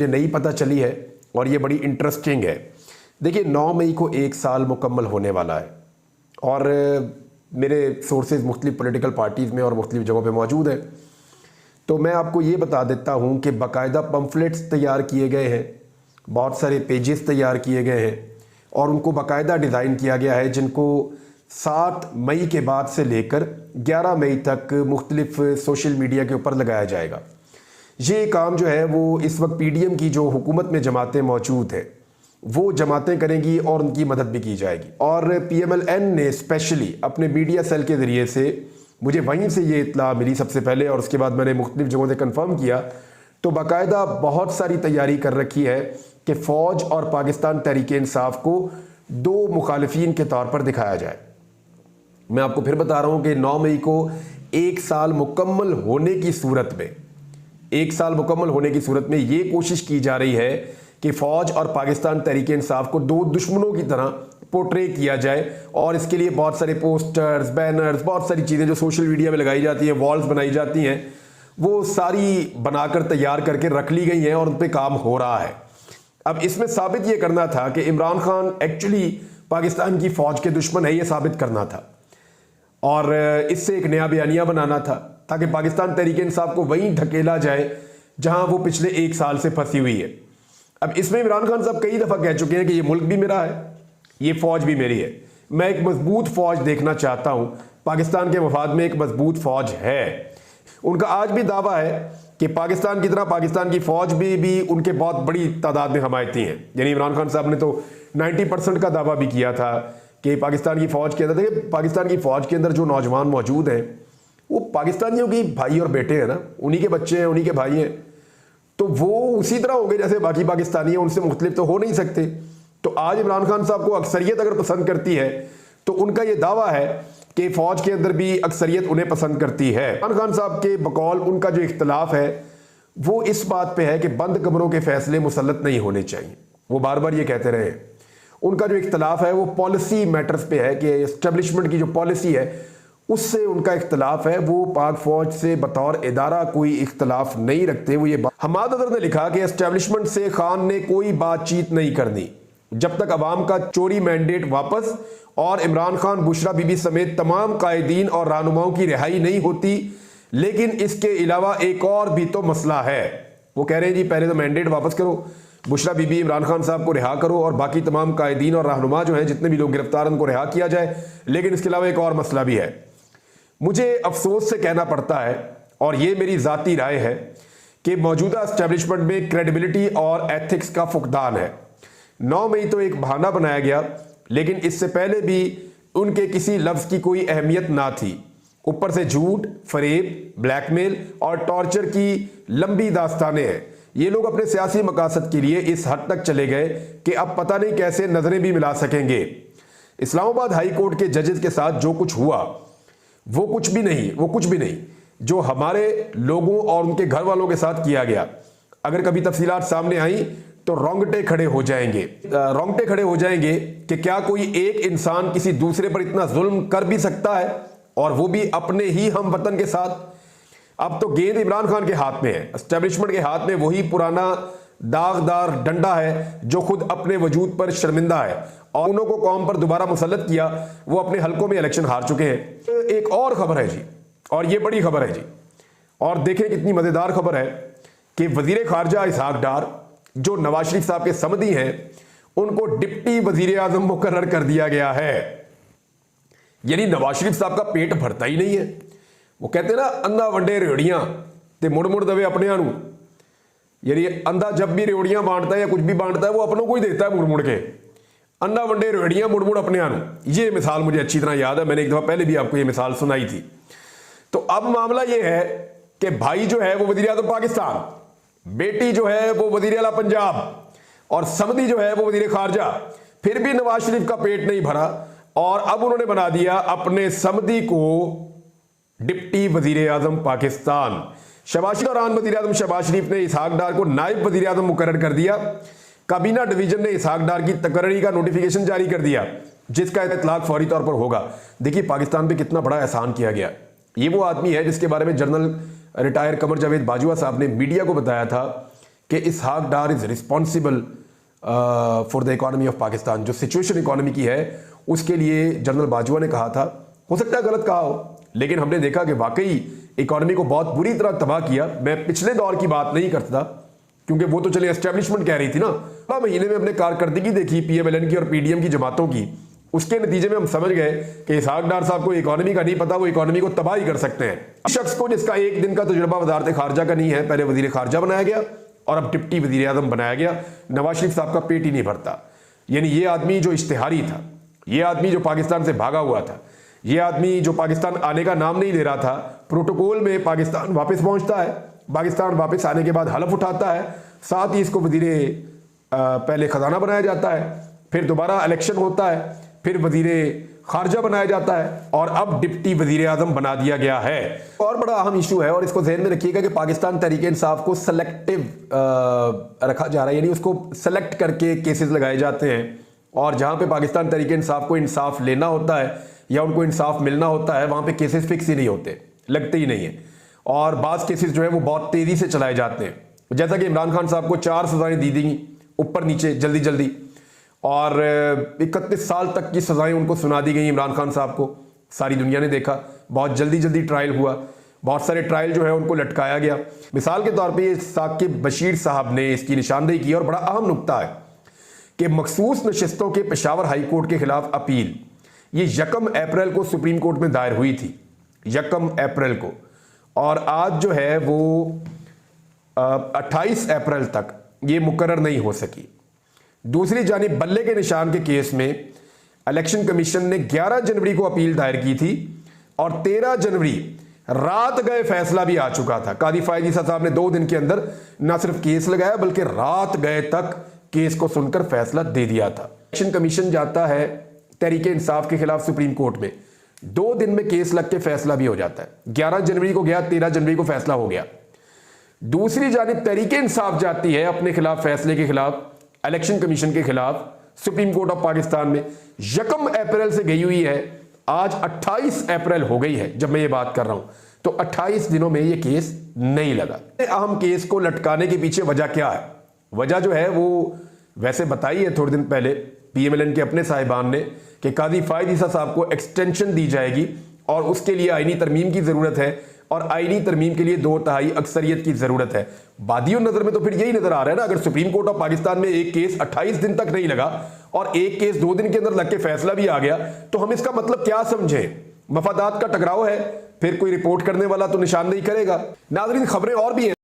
ये नई पता चली है और ये बड़ी इंटरेस्टिंग है। देखिए 9 मई को 1 साल मुकम्मल होने वाला है और मेरे सोर्सेज मुख्तलिफ पॉलिटिकल पार्टीज़ में और मुख्तलिफ जगहों पे मौजूद हैं। तो मैं आपको ये बता देता हूँ कि बाकायदा पम्फलेट्स तैयार किए गए हैं, बहुत सारे पेजेस तैयार किए गए हैं और उनको बाकायदा डिज़ाइन किया गया है, जिनको 7 मई के बाद से लेकर 11 मई तक मुख्तलिफ सोशल मीडिया के ऊपर लगाया जाएगा। ये काम जो है वो इस वक्त PDM की जो हुकूमत में जमातें मौजूद हैं वो जमातें करेंगी और उनकी मदद भी की जाएगी। और PMLN ने स्पेशली अपने मीडिया सेल के ज़रिए से, मुझे वहीं से ये इत्तला मिली सबसे पहले और उसके बाद मैंने मुख्तलिफ जगहों से कंफर्म किया, तो बाकायदा बहुत सारी तैयारी कर रखी है कि फ़ौज और पाकिस्तान तहरीक इंसाफ को 2 मुखालिफिन के तौर पर दिखाया जाए। मैं आपको फिर बता रहा हूँ कि 9 मई को 1 साल मुकम्मल होने की सूरत में, 1 साल मुकम्मल होने की सूरत में ये कोशिश की जा रही है कि फ़ौज और पाकिस्तान तहरीक इंसाफ को 2 दुश्मनों की तरह पोर्ट्रे किया जाए। और इसके लिए बहुत सारे पोस्टर्स, बैनर्स, बहुत सारी चीज़ें जो सोशल मीडिया में लगाई जाती हैं, वॉल्स बनाई जाती हैं, वो सारी बनाकर तैयार करके रख ली गई हैं और उन पर काम हो रहा है। अब इसमें साबित ये करना था कि इमरान खान एक्चुअली पाकिस्तान की फ़ौज के दुश्मन है, ये साबित करना था और इससे एक नया बयानिया बनाना था ताकि पाकिस्तान तहरीक इंसाफ को वहीं धकेला जाए जहां वो पिछले 1 साल से फंसी हुई है। अब इसमें इमरान खान साहब कई दफ़ा कह चुके हैं कि ये मुल्क भी मेरा है, ये फ़ौज भी मेरी है, मैं एक मजबूत फ़ौज देखना चाहता हूं, पाकिस्तान के मफाद में एक मजबूत फ़ौज है। उनका आज भी दावा है कि पाकिस्तान की तरह पाकिस्तान की फ़ौज भी उनके बहुत बड़ी तादाद में हमायती हैं। यानी इमरान खान साहब ने तो 90% का दावा भी किया था कि पाकिस्तान की फ़ौज के अंदर, देखिए पाकिस्तान की फ़ौज के अंदर जो नौजवान मौजूद हैं वो पाकिस्तानियों की भाई और बेटे हैं ना, उन्हीं के बच्चे हैं, उन्हीं के भाई हैं, तो वो उसी तरह होंगे जैसे बाकी पाकिस्तानी हैं, उनसे मुख्तलिफ तो हो नहीं सकते। तो आज इमरान खान साहब को अक्सरियत अगर पसंद करती है तो उनका ये दावा है कि फ़ौज के अंदर भी अक्सरियत उन्हें पसंद करती है। इमरान खान साहब के बकौल उनका जो इख्तलाफ है वो इस बात पर है कि बंद कमरों के फैसले मुसल्लत नहीं होने चाहिए, वो बार बार ये कहते रहे। उनका जो इख्तलाफ है वो पॉलिसी मैटर्स पे है कि एस्टेब्लिशमेंट की जो पॉलिसी है उससे उनका इख्तलाफ है। वो पाक फौज से बतौर इदारा कोई इख्तलाफ नहीं रखते। वो ये हमाद अदर ने लिखा कि एस्टेब्लिशमेंट से खान ने कोई बातचीत नहीं करनी जब तक अवाम का चोरी मैंडेट वापस और इमरान खान, बुशरा बीबी समेत तमाम कायदीन और रहनुमाओं की रिहाई नहीं होती। लेकिन इसके अलावा एक और भी तो मसला है। वो कह रहे हैं जी पहले तो मैंडेट वापस करो, बुशरा बीबी, इमरान खान साहब को रिहा करो और बाकी तमाम कायदीन और रहनुमा जो हैं, जितने भी लोग गिरफ्तार उनको रिहा किया जाए। लेकिन इसके अलावा एक और मसला भी है। मुझे अफसोस से कहना पड़ता है और ये मेरी ज़ाती राय है कि मौजूदा एस्टेब्लिशमेंट में क्रेडिबिलिटी और एथिक्स का फुकदान है। 9 मई तो एक बहाना बनाया गया, लेकिन इससे पहले भी उनके किसी लफ्ज़ की कोई अहमियत ना थी। ऊपर से झूठ, फरेब, ब्लैकमेल और टॉर्चर की लंबी दास्तानें हैं। ये लोग अपने सियासी मकासद के लिए इस हद तक चले गए कि अब पता नहीं कैसे नजरें भी मिला सकेंगे। इस्लामाबाद हाई कोर्ट के जजेस के साथ जो कुछ हुआ वो कुछ भी नहीं जो हमारे लोगों और उनके घर वालों के साथ किया गया। अगर कभी तफसीलात सामने आई तो रोंगटे खड़े हो जाएंगे कि क्या कोई एक इंसान किसी दूसरे पर इतना जुल्म कर भी सकता है, और वो भी अपने ही हम वतन के साथ। अब तो गेंद इमरान खान के हाथ में है, एस्टेब्लिशमेंट के हाथ में वही पुराना दागदार डंडा है जो खुद अपने वजूद पर शर्मिंदा है और उन्हों को कौम पर दोबारा मुसल्लत किया। वो अपने हलकों में इलेक्शन हार चुके हैं। एक और खबर है जी, और ये बड़ी खबर है जी, और देखें कितनी मजेदार खबर है कि वजीर खारजा इसहाक डार जो नवाज शरीफ साहब के समधी हैं उनको डिप्टी वजीर आजम मुकर्रर कर दिया गया है। यानी नवाज शरीफ साहब का पेट भरता ही नहीं है। वो कहते हैं ना, अंधा वंडे रेवड़ियां ते मुड़ मुड़ दवे अपने आनू। यानी अंधा जब भी रेवड़ियां बांटता है या कुछ भी बांटता है वो अपनों को ही देता है मुड़ मुड़ के। अंधा वंडे रेवड़ियां मुड़ मुड़ अपने आनू, ये मिसाल मुझे अच्छी तरह याद है, मैंने एक दफा पहले भी आपको ये मिसाल सुनाई थी। तो अब मामला ये है कि भाई जो है वो वजीर आज़म पाकिस्तान, बेटी जो है वो वजीर आला पंजाब और समधी जो है वो वजीर खारजा। फिर भी नवाज शरीफ का पेट नहीं भरा और अब उन्होंने बना दिया अपने समधी को डिप्टी वजीर आजम पाकिस्तान। शहबाज दौरान वजीर आजम शहबाज शरीफ ने इसहाक डार को नायब वजीर आजम मुकर्रर कर दिया। काबीना डिवीजन ने इसहाक डार की तकर्री का नोटिफिकेशन जारी कर दिया जिसका इतलाक फौरी तौर पर होगा। देखिए पाकिस्तान पे कितना बड़ा एहसान किया गया। ये वो आदमी है जिसके बारे में जनरल रिटायर कमर जावेद बाजवा साहब ने मीडिया को बताया था कि Ishaq Dar is responsible for the economy of Pakistan. जो सिचुएशन इकोनॉमी की है उसके लिए जनरल बाजवा ने कहा था, हो सकता है गलत कहा हो, लेकिन हमने देखा कि वाकई इकोनॉमी को बहुत बुरी तरह तबाह किया। मैं पिछले दौर की बात नहीं करता क्योंकि वो तो चले एस्टेब्लिशमेंट कह रही थी ना। 12 महीने में अपने कारकर्दगी देखी PMLN की और PDM की जमातों की, उसके नतीजे में हम समझ गए कि इसहाक डार साहब को इकोनॉमी का नहीं पता, वो इकोनॉमी को तबाह ही कर सकते हैं। शख्स को जिसका एक दिन का तजुर्बा वजारत खारजा का नहीं है, पहले वजीर खारजा बनाया गया और अब डिप्टी वजीर आजम बनाया गया। नवाज शरीफ साहब का पेट ही नहीं भरता। यानी ये आदमी जो इश्तिहारी था, ये आदमी जो पाकिस्तान से भागा हुआ था, ये आदमी जो पाकिस्तान आने का नाम नहीं ले रहा था, प्रोटोकॉल में पाकिस्तान वापस पहुंचता है, पाकिस्तान वापस आने के बाद हलफ उठाता है, साथ ही इसको वजीर पहले खजाना बनाया जाता है, फिर दोबारा इलेक्शन होता है, फिर वजीर खारजा बनाया जाता है और अब डिप्टी वजीर आजम बना दिया गया है। और बड़ा अहम इशू है और इसको ध्यान में रखिएगा कि पाकिस्तान तहरीक इंसाफ को सेलेक्टिव रखा जा रहा है, यानी उसको सेलेक्ट करके केसेस लगाए जाते हैं और जहां पे पाकिस्तान तहरीक इंसाफ को इंसाफ लेना होता है या उनको इंसाफ मिलना होता है वहां पे केसेस फिक्स ही नहीं होते, लगते ही नहीं है। और बाज़ केसेस जो है वो बहुत तेज़ी से चलाए जाते हैं, जैसा कि इमरान खान साहब को 4 सज़ाएं दी गई ऊपर नीचे जल्दी जल्दी और 31 साल तक की सज़ाएं उनको सुना दी गई इमरान खान साहब को। सारी दुनिया ने देखा, बहुत जल्दी जल्दी ट्रायल हुआ, बहुत सारे ट्रायल जो है उनको लटकाया गया। मिसाल के तौर पे ये साकिब बशीर साहब ने इसकी निशानदेही की और बड़ा अहम नुक्ता है कि मखसूस नशिस्तों के पेशावर हाई कोर्ट के खिलाफ अपील ये 1 अप्रैल को सुप्रीम कोर्ट में दायर हुई थी, 1 अप्रैल को, और आज जो है वो 28 अप्रैल तक ये मुकर्रर नहीं हो सकी। दूसरी जानिब बल्ले के निशान के केस में इलेक्शन कमीशन ने 11 जनवरी को अपील दायर की थी और 13 जनवरी रात गए फैसला भी आ चुका था। कादी फायद ईसा साहब ने 2 दिन के अंदर न सिर्फ केस लगाया बल्कि रात गए तक केस को सुनकर फैसला दे दिया था। इलेक्शन कमीशन जाता है तहरीक इंसाफ के खिलाफ सुप्रीम कोर्ट में, 2 दिन में केस लग के फैसला भी हो जाता है। 11 जनवरी को गया, 13 जनवरी को फैसला हो गया। दूसरी जानिब तहरीक इंसाफ जाती है अपने खिलाफ फैसले के खिलाफ इलेक्शन कमीशन के खिलाफ सुप्रीम कोर्ट ऑफ पाकिस्तान में, 1 अप्रैल से गई हुई है, आज 28 अप्रैल हो गई है जब मैं ये बात कर रहा हूं, तो 28 दिनों में ये केस नहीं लगा। अहम केस को लटकाने के पीछे वजह क्या है? वजह जो है वो वैसे बताई है थोड़े दिन पहले PMLN के अपने साहिबान ने कि कादी फायद ईसा साहब को एक्सटेंशन दी जाएगी और उसके लिए आईनी तरमीम की जरूरत है और आईनी तरमीम के लिए 2/3 अक्सरियत की जरूरत है। बादियों नजर में तो फिर यही नजर आ रहा है ना, अगर सुप्रीम कोर्ट ऑफ पाकिस्तान में एक केस 28 दिन तक नहीं लगा और एक केस 2 दिन के अंदर लग के फैसला भी आ गया, तो हम इसका मतलब क्या समझें? मफादात का टकराव है, फिर कोई रिपोर्ट करने वाला तो निशानदेही करेगा। नाज़रीन, खबरें और भी हैं।